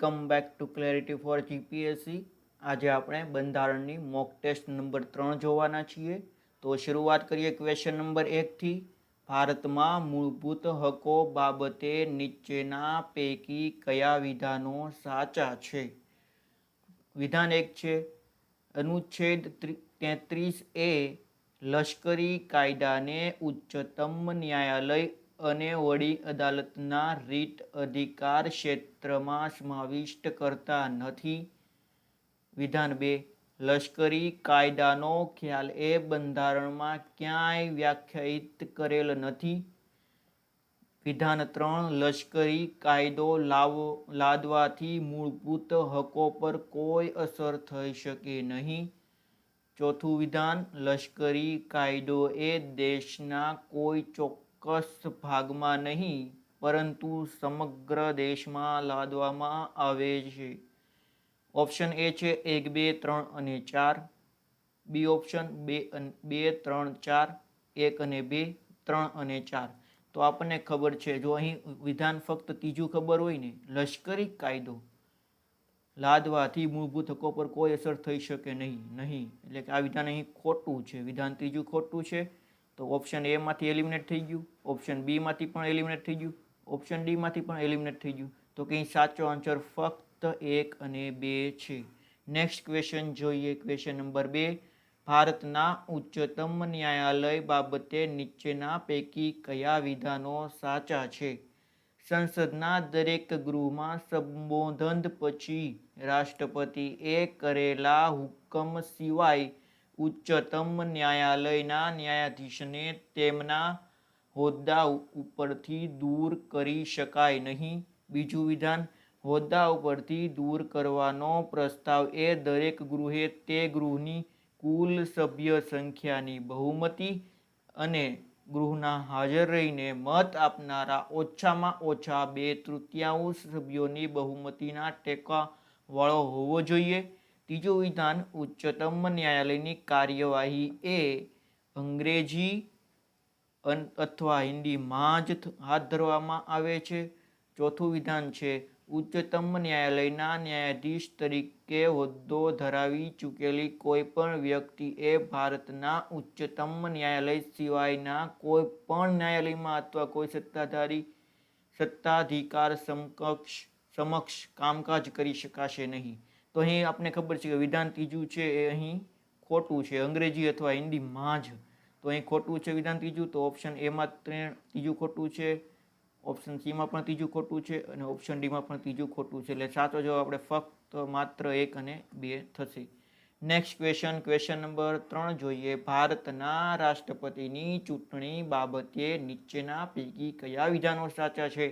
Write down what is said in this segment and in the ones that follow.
Welcome back to clarity for GPSC. આજે આપણે બંધારણની મોક ટેસ્ટ નંબર 3 જોવાના છીએ। તો શરૂઆત કરીએ ક્વેશ્ચન નંબર 1 થી। ભારતમાં મૂળભૂત હકો બાબતે નીચેના પૈકી કયા વિધાનો સાચા છે? વિધાન 1 છે અનુચ્છેદ 33A લશ્કરી કાયદાને ઉચ્ચતમ ન્યાયાલય અને વડી અદાલતના રીટ અધિકાર ક્ષેત્રમાં સમાવિષ્ટ કરતા નથી। વિધાન 2 લશ્કરી કાયદાનો ખ્યાલ એ બંધારણમાં ક્યાંય વ્યાખ્યાયિત કરેલ નથી। વિધાન 3 લશ્કરી કાયદો લાદવાથી મૂળભૂત હકો પર કોઈ અસર થઈ શકે નહીં। ચોથું વિધાન લશ્કરી કાયદો એ દેશના કોઈ ચોક્કસ ભાગમાં નહીં પરંતુ સમગ્ર દેશમાં લાદવામાં આવે છે। ઓપ્શન એ છે 1, 2, 3 અને 4। બી ઓપ્શન 2, 3, 4, 1 અને 2, 3 અને 4। તો આપણને ખબર છે, જો અહીં વિધાન ફક્ત ત્રીજું ખબર હોય ને, લશ્કરી કાયદો લાદવાથી મૂળભૂત હકો પર કોઈ અસર થઈ શકે નહીં એટલે કે આ વિધાન અહીં ખોટું છે। વિધાન ત્રીજું ખોટું છે તો ઓપ્શન એ માંથી એલિમિનેટ થઈ ગયું, ઓપ્શન બી માંથી પણ એલિમિનેટ થઈ ગયું, ઓપ્શન ડી માંથી પણ એલિમિનેટ થઈ ગયું। તો કે સાચો આન્સર ફક્ત 1 અને 2 છે। નેક્સ્ટ ક્વેશ્ચન જોઈએ, ક્વેશ્ચન નંબર 2। ભારતના ઉચ્ચતમ ન્યાયાલય બાબતે નીચેના પૈકી કયા વિધાનો સાચા છે? સંસદના દરેક ગૃહમાં સંબોધન પછી રાષ્ટ્રપતિએ કરેલા હુકમ સિવાય ઉચ્ચતમ ન્યાયાલયના ન્યાયાધીશને તેમના હોદ્દા ઉપરથી દૂર કરી શકાય નહીં। બીજું વિધાન હોદ્દા ઉપરથી દૂર કરવાનો પ્રસ્તાવ એ દરેક ગૃહે તે ગૃહની કુલ સભ્ય સંખ્યાની બહુમતી અને ગૃહના હાજર રહીને મત આપનારા ઓછામાં ઓછા 2/3 સભ્યોની બહુમતીના ટેકાવાળો હોવો જોઈએ। ત્રીજું વિધાન ઉચ્ચતમ ન્યાયાલયની કાર્યવાહી એ અંગ્રેજી અથવા હિન્દીમાં જ હાથ ધરવામાં આવે છે। ચોથું વિધાન છે ઉચ્ચતમ ન્યાયાલયના ન્યાયાધીશ તરીકે હોદ્દો ધરાવી ચૂકેલી કોઈ પણ વ્યક્તિએ ભારતના ઉચ્ચતમ ન્યાયાલય સિવાયના કોઈ પણ ન્યાયાલયમાં અથવા કોઈ સત્તાધિકાર સમક્ષ કામકાજ કરી શકાશે નહીં। તો અહીં આપણે ખબર છે કે વિધાન ત્રીજું છે એ અહીં ખોટું છે, અંગ્રેજી અથવા હિન્દીમાં જ। તો અહીં ખોટું છે વિધાન ત્રીજું, તો ઓપ્શન એમાં ત્રીજું ખોટું છે, ઓપ્શન સીમાં પણ ત્રીજું ખોટું છે અને ઓપ્શન ડીમાં પણ ત્રીજું ખોટું છે। એટલે સાચો જવાબ આપણે ફક્ત માત્ર 1 અને 2 થશે। નેક્સ્ટ ક્વેશ્ચન, ક્વેશ્ચન નંબર 3 જોઈએ। ભારતના રાષ્ટ્રપતિની ચૂંટણી બાબતે નીચેના પૈકી કયા વિધાનો સાચા છે?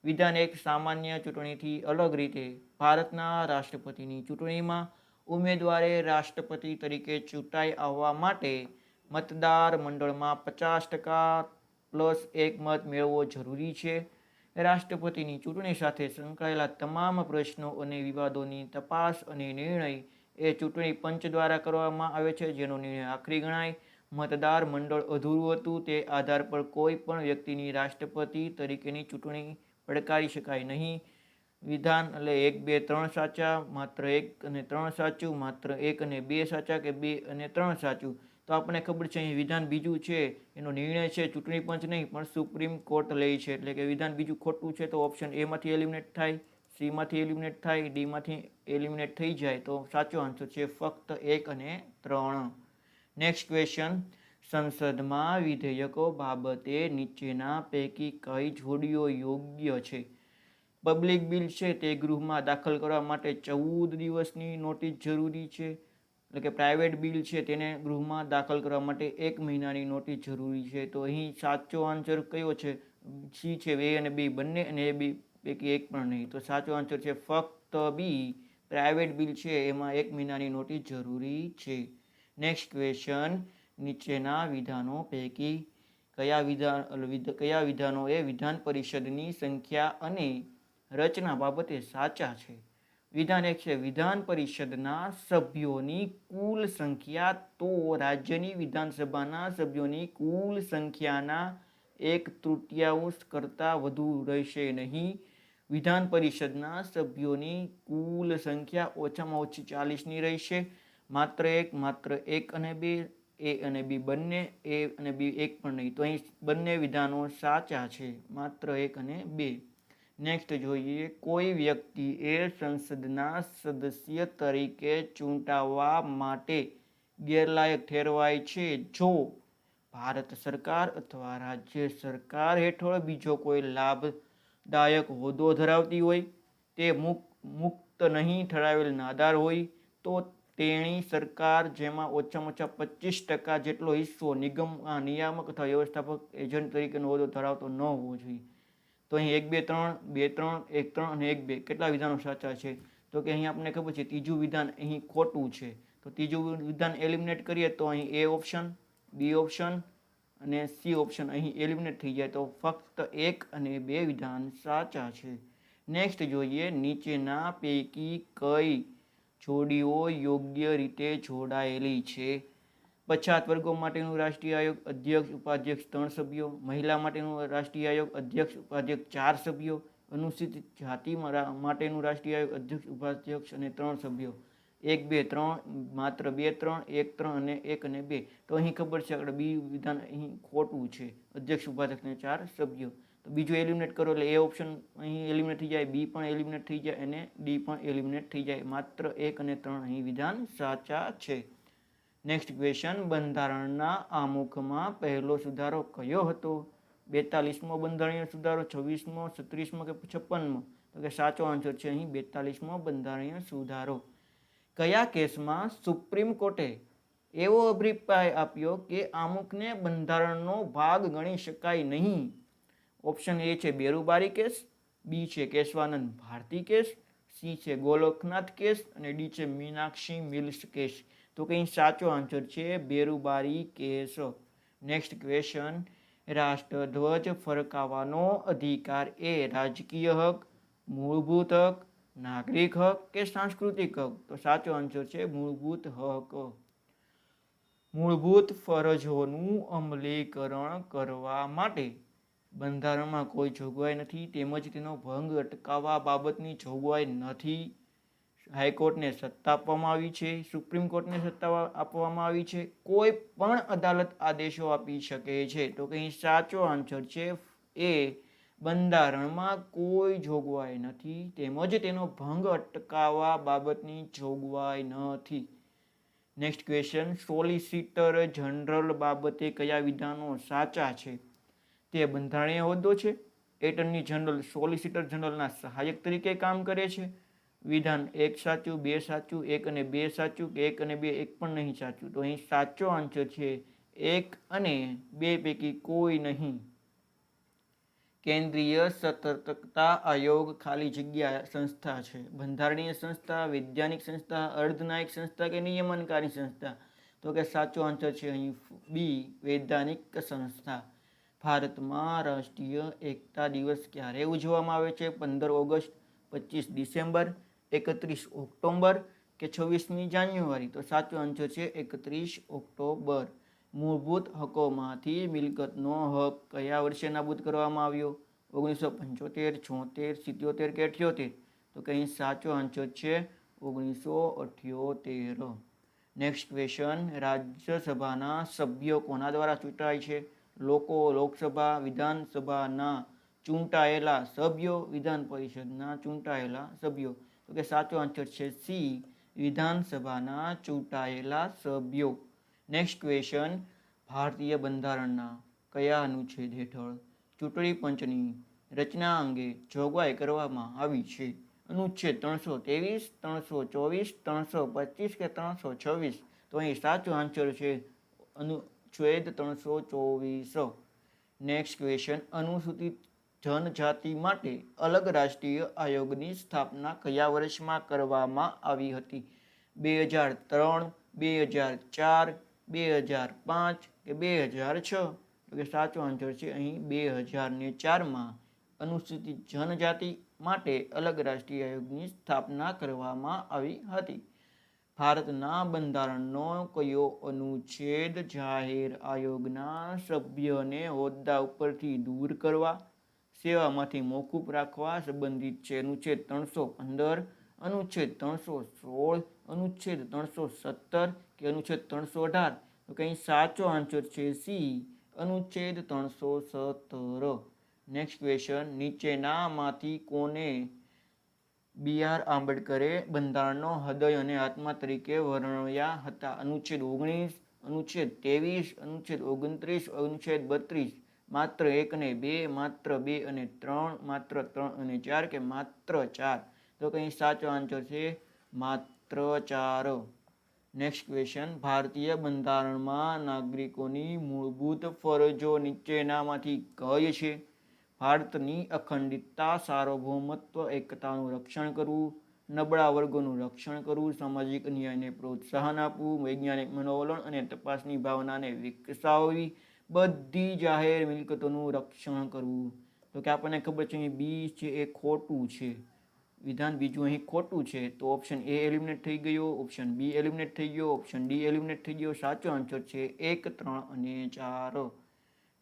વિધાન 1 સામાન્ય ચૂંટણીથી અલગ રીતે ભારતના રાષ્ટ્રપતિની ચૂંટણીમાં ઉમેદવારે રાષ્ટ્રપતિ તરીકે ચૂંટાઈ આવવા માટે મતદાર મંડળમાં 50% પ્લસ 1 મત મેળવવો જરૂરી છે। રાષ્ટ્રપતિની ચૂંટણી સાથે સંકળાયેલા તમામ પ્રશ્નો અને વિવાદોની તપાસ અને નિર્ણય એ ચૂંટણી પંચ દ્વારા કરવામાં આવે છે, જેનો નિર્ણય આખરી ગણાય। મતદાર મંડળ અધૂરું હતું તે આધાર પર કોઈ પણ વ્યક્તિની રાષ્ટ્રપતિ તરીકેની ચૂંટણી પડકારી શકાય નહીં। વિધાન એટલે 1, 2, 3 સાચા, માત્ર 1 અને 3 સાચું, માત્ર 1 અને 2 સાચા કે 2 અને 3 સાચું। તો આપણને ખબર છે અહીં વિધાન બીજું છે એનો નિર્ણય છે ચૂંટણી પંચ નહીં પણ સુપ્રીમ કોર્ટ લે છે, એટલે કે વિધાન બીજું ખોટું છે। તો ઓપ્શન એ માંથી એલિમિનેટ થાય, સી માંથી એલિમિનેટ થાય, ડી માંથી એલિમિનેટ થઈ જાય, તો સાચો આન્સર છે ફક્ત 1 અને 3। નેક્સ્ટ ક્વેશ્ચન, સંસદમાં વિધેયકો બાબતે નીચેના પૈકી કઈ જોડીઓ યોગ્ય છે? પબ્લિક બિલ છે તે ગૃહમાં દાખલ કરવા માટે 14 દિવસની નોટિસ જરૂરી છે, એટલે કે પ્રાઇવેટ બિલ છે તેને ગૃહમાં દાખલ કરવા માટે 1 મહિનાની નોટિસ જરૂરી છે। તો અહીં સાચો આન્સર કયો છે? સી છે, એ અને બી બંને, અને એ બી પૈકી એક પણ નહીં। તો સાચો આન્સર છે ફક્ત બી, પ્રાઇવેટ બિલ છે એમાં 1 મહિનાની નોટિસ જરૂરી છે। નેક્સ્ટ ક્વેશ્ચન, નીચેના વિધાનો પૈકી કયા વિધાનો એ વિધાન પરિષદની સંખ્યા અને રચના બાબતે સાચા છે? વિધાન 1 છે વિધાન પરિષદના સભ્યોની કુલ સંખ્યા તો રાજ્યની વિધાનસભાના સભ્યોની કુલ સંખ્યાના 1/3 કરતાં વધુ રહેશે નહીં। વિધાન પરિષદના સભ્યોની કુલ સંખ્યા ઓછામાં ઓછી 40ની રહેશે. માત્ર એક અને બે, એ અને બી બંને, એ અને બી એક પણ નહીં. તો અહીં બંને વિધાનો સાચા છે, માત્ર 1 અને 2. નેક્સ્ટ જોઈએ, કોઈ વ્યક્તિએ સંસદના સદસ્ય તરીકે ચૂંટાવા માટે ગેરલાયક ઠેરવાય છે જો ભારત સરકાર અથવા રાજ્ય સરકાર હેઠળ બીજો કોઈ લાભદાયક હોદ્દો ધરાવતી હોય, તે મુક્ત નહીં ઠરાવેલ નાદાર હોય, તો તેણી સરકાર જેમાં ઓછામાં ઓછા 25% જેટલો હિસ્સો નિયામક અથવા વ્યવસ્થાપક એજન્ટ તરીકેનો હોદ્દો ધરાવતો ન હોવો જોઈએ. તો અહીં 1, 2, 3, 2, 3, 1, 3 અને 1, 2 કેટલા વિધાનો સાચા છે? તો કે અહીં આપણને ખબર છે ત્રીજું વિધાન અહીં ખોટું છે. તો ત્રીજું વિધાન એલિમિનેટ કરીએ તો અહીં એ ઓપ્શન, બી ઓપ્શન અને સી ઓપ્શન અહીં એલિમિનેટ થઈ જાય. તો ફક્ત 1 અને 2 વિધાન સાચા છે. નેક્સ્ટ જોઈએ, નીચેના પૈકી કઈ જોડીઓ યોગ્ય રીતે જોડાયેલી છે? પછાત વર્ગો માટેનું રાષ્ટ્રીય આયોગ, અધ્યક્ષ ઉપાધ્યક્ષ 3 સભ્યો. મહિલા માટેનું રાષ્ટ્રીય આયોગ, અધ્યક્ષ ઉપાધ્યક્ષ 4 સભ્યો. અનુસૂચિત જાતિ માટેનું રાષ્ટ્રીય આયોગ, અધ્યક્ષ ઉપાધ્યક્ષ અને 3 સભ્યો. 1, 2, 3, માત્ર 2, 3, 1, 3 અને 1 અને 2. તો અહીં ખબર છે આપણે બી વિધાન અહીં ખોટું છે, અધ્યક્ષ ઉપાધ્યક્ષ અને 4 સભ્યો. તો બીજું એલિમિનેટ કરો એટલે એ ઓપ્શન અહીં એલિમિનેટ થઈ જાય, બી પણ એલિમિનેટ થઈ જાય અને ડી પણ એલિમિનેટ થઈ જાય. માત્ર 1 અને 3 અહીં વિધાન સાચા છે. નેક્સ્ટ ક્વેશ્ચન, બંધારણના આમુખમાં પહેલો સુધારો કયો હતો? 42મો બંધારણીય સુધારો, 26મો, 36મો કે 56મો? તો કે સાચો આન્સર છે અહીં 42મો બંધારણીય સુધારો. કયા કેસમાં સુપ્રીમ કોર્ટે એવો અભિપ્રાય આપ્યો કે આમુખને બંધારણનો ભાગ ગણી શકાય નહીં? ઓપ્શન એ છે બેરુબારી કેસ, બી છે કેશવાનંદ ભારતી કેસ, સી છે ગોલકનાથ કેસ અને ડી છે મીનાક્ષી મિલ્સ કેસ. તો કંઈ સાચો આન્સર છે બેરુબારી કેસ. નેક્સ્ટ ક્વેશ્ચન, રાષ્ટ્રધ્વજ ફરકાવવાનો અધિકાર એ રાજકીય હક, મૂળભૂત હક, નાગરિક હક કે સાંસ્કૃતિક હક? તો સાચો આન્સર છે મૂળભૂત હક. મૂળભૂત ફરજોનું અમલીકરણ કરવા માટે બંધારણમાં કોઈ જોગવાઈ નથી, તેમજ તેનો ભંગ અટકાવવા બાબતની જોગવાઈ નથી. હાઈકોર્ટને સત્તા આપવામાં આવી છે, સુપ્રીમ કોર્ટને સત્તા આપવામાં આવી છે, કોઈ પણ અદાલત આદેશો આપી શકે છે. તો કંઈ સાચો આન્સર છે એ બંધારણમાં કોઈ જોગવાઈ નથી, તેમજ તેનો ભંગ અટકાવવા બાબતની જોગવાઈ નથી. નેક્સ્ટ ક્વેશ્ચન, સોલિસિટર જનરલ બાબતે કયા વિધાનો સાચા છે? તે બંધારણીય હોદ્દો છે. એટર્ની જનરલ સોલિસિટર જનરલના સહાયક તરીકે કામ કરે છે. વિધાન 1 સાચું, 2 સાચું, 1 અને 2 સાચું કે 1 અને 2 એક પણ નહીં સાચું? તો અહીં સાચો આન્સર છે 1 અને 2 પૈકી કોઈ નહીં. કેન્દ્રીય સતર્કતા આયોગ ખાલી જગ્યા સંસ્થા છે. બંધારણીય સંસ્થા, વૈધાનિક સંસ્થા, અર્ધન્યાયિક સંસ્થા કે નિયમનકારી સંસ્થા? તો કે સાચો આન્સર છે અહીં બી વૈધાનિક સંસ્થા. ભારતમાં રાષ્ટ્રીય એકતા દિવસ ક્યારે ઉજવવામાં આવે છે? 15 ઓગસ્ટ, 25 ડિસેમ્બર, 31 ઓક્ટોબર કે 26મી જાન્યુઆરી? તો સાચો આન્સર છે 31 ઓક્ટોબર. મૂળભૂત હકોમાંથી મિલકતનો હક કયા વર્ષે નાબૂદ કરવામાં આવ્યો? 1975, 76, 77 કે 78? તો કંઈ સાચો આન્સર છે 1978. નેક્સ્ટ ક્વેશ્ચન, રાજ્યસભાના સભ્યો કોના દ્વારા ચૂંટાય છે? લોકસભા, વિધાનસભાના ચૂંટાયેલા સભ્યો, વિધાન પરિષદના ચૂંટાયેલા સભ્યો? તો કે સાચો આન્સર છે સી, વિધાનસભાના ચૂંટાયેલા સભ્યો. નેક્સ્ટ ક્વેશ્ચન, ભારતીય બંધારણના કયા અનુચ્છેદ હેઠળ ચૂંટણી પંચની રચના અંગે જોગવાઈ કરવામાં આવી છે? અનુચ્છેદ 323, 324, 325 કે 326? તો અહીં સાચો આન્સર છે અનુચ્છેદ 324. નેક્સ્ટ ક્વેશ્ચન, અનુસૂચિત જનજાતિ માટે અલગ રાષ્ટ્રીય આયોગની સ્થાપના કયા વર્ષમાં કરવામાં આવી હતી? 2003, 2004, 2005 કે 2006? તો કે સાચો આન્સર છે અહીં 2004માં અનુસૂચિત જનજાતિ માટે અલગ રાષ્ટ્રીય આયોગની સ્થાપના કરવામાં આવી હતી. ભારતના બંધારણનો કયો અનુચ્છેદ જાહેર આયોગના સભ્યને હોદ્દા ઉપરથી દૂર કરવા, સેવામાંથી મોકૂફ રાખવા સંબંધિત છે. અનુચ્છેદ 315, અનુચ્છેદ 316, અનુચ્છેદ 317 કે અનુચ્છેદ 318? તો કંઈ સાચો આન્સર છે સી, અનુચ્છેદ 317. નેક્સ્ટ ક્વેશ્ચન, નીચેનામાંથી કોને BR આંબેડકરે બંધારણનો હૃદય અને આત્મા તરીકે વર્ણવ્યા હતા? અનુચ્છેદ 19, અનુચ્છેદ 23, અનુચ્છેદ 29, અનુચ્છેદ 32? માત્ર 1 અને 2, માત્ર 2 અને 3, માત્ર 3 અને 4 કે માત્ર 4? તો કંઈ સાચો આન્સર છે માત્ર 4. નેક્સ્ટ ક્વેશ્ચન, ભારતીય બંધારણમાં નાગરિકોની મૂળભૂત ફરજો નીચેનામાંથી કઈ છે? ભારતની અખંડિતતા, સાર્વભૌમત્વ, એકતાનું રક્ષણ કરવું, નબળા વર્ગોનું રક્ષણ કરવું, સામાજિક ન્યાયને પ્રોત્સાહન આપવું, વૈજ્ઞાનિક મનોવલણ અને તપાસની ભાવનાને વિકસાવવી, બધી જાહેર મિલકતોનું રક્ષણ કરવું. તો કે આપણને ખબર છે અહીં બી છે એ ખોટું છે, વિધાન બીજું અહીં ખોટું છે. તો ઓપ્શન એ એલિમિનેટ થઈ ગયો, ઓપ્શન બી એલિમિનેટ થઈ ગયો, ઓપ્શન ડી એલિમિનેટ થઈ ગયો. સાચો આન્સર છે 1, 3 અને 4.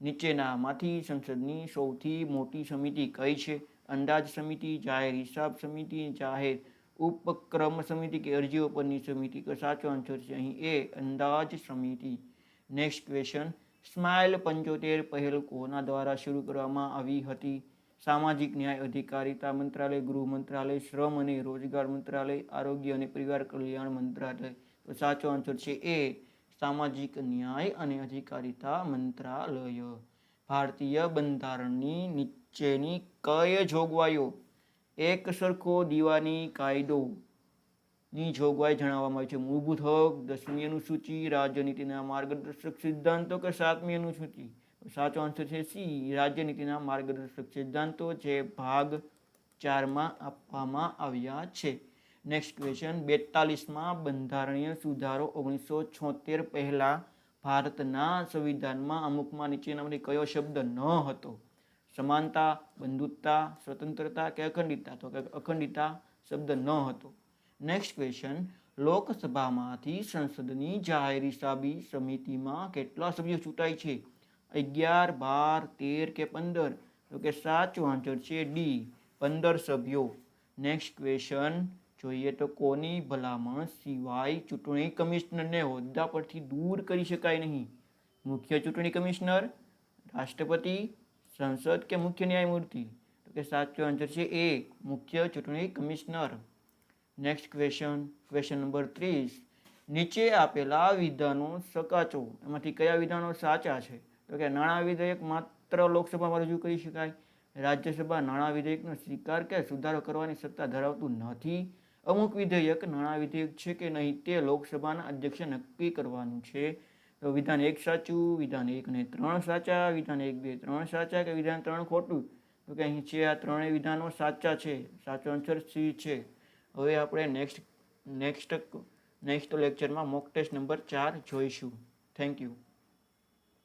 નીચેનામાંથી સંસદની સૌથી મોટી સમિતિ કઈ છે? અંદાજ સમિતિ, જાહેર હિસાબ સમિતિ, જાહેર ઉપક્રમ સમિતિ કે અરજીઓ પરની સમિતિ? તો સાચો આન્સર છે અહીં એ, અંદાજ સમિતિ. નેક્સ્ટ ક્વેશ્ચન, સ્માઇલ 75 પહેલ કોના દ્વારા શરૂ કરવામાં આવી હતી? સામાજિક ન્યાય અધિકારિતા મંત્રાલય, ગૃહ મંત્રાલય, શ્રમ અને રોજગાર મંત્રાલય, આરોગ્ય અને પરિવાર કલ્યાણ મંત્રાલય? તો સાચો આન્સર છે એ, સામાજિક ન્યાય અને અધિકારિતા મંત્રાલય. ભારતીય બંધારણની નીચેની કઈ જોગવાઈઓ એક સરખો દીવાની કાયદો ની જોગવાઈ જણાવવામાં આવી છે? મૂળભૂત હક, 10મી અનુસૂચિ, રાજ્યનીતિના માર્ગદર્શક સિદ્ધાંતો કે 7મી અનુસૂચિ? સાચો આન્સર છે સી, રાજ્યનીતિના માર્ગદર્શક સિદ્ધાંતો, જે ભાગ 4માં આપવામાં આવ્યા છે. નેક્સ્ટ ક્વેશ્ચન, 42માં બંધારણીય સુધારો 1976 પહેલા ભારતના સંવિધાનમાં અમુકમાં નીચેનામાંથી કયો શબ્દ ન હતો? સમાનતા, બંધુત્તા, સ્વતંત્રતા કે અખંડિતતા? તો કે અખંડિતતા શબ્દ ન હતો. નેક્સ્ટ ક્વેશ્ચન, લોકસભામાંથી સંસદની જાહેર હિસાબી સમિતિમાં કેટલા સભ્યો ચૂંટાય છે? 11, 12, 13 કે 15? તો કે સાચો આન્સર છે ડી, 15 સભ્યો. નેક્સ્ટ ક્વેશ્ચન જોઈએ તો કોની ભલામણ સિવાય ચૂંટણી કમિશનરને હોદ્દા પરથી દૂર કરી શકાય નહીં? મુખ્ય ચૂંટણી કમિશનર, રાષ્ટ્રપતિ, સંસદ કે મુખ્ય ન્યાયમૂર્તિ? તો કે સાચો આન્સર છે એ, મુખ્ય ચૂંટણી commissioner. Next question, question number 30, નીચે આપેલા વિધાનો સકાચો, એમાંથી કયા વિધાનો સાચા છે? તો કે નાણાં વિધેયક માત્ર લોકસભામાં રજૂ કરી શકાય, રાજ્યસભા નાણાં વિધેયકનો સ્વીકાર કે સુધારો કરવાની સત્તા ધરાવતું નથી, અમુક વિધેયક નાણાં વિધેયક છે કે નહીં તે લોકસભાના અધ્યક્ષે નક્કી કરવાનું છે. તો વિધાન 1 સાચું, વિધાન 1 અને 3 સાચા, વિધાન 1, 2, 3 સાચા કે વિધાન 3 ખોટું? તો કે અહીં છે આ ત્રણેય વિધાનો સાચા છે. સાચો આન્સર સી છે. હવે આપણે નેક્સ્ટ લેક્ચરમાં મોક ટેસ્ટ નંબર 4 જોઈશું. Thank you.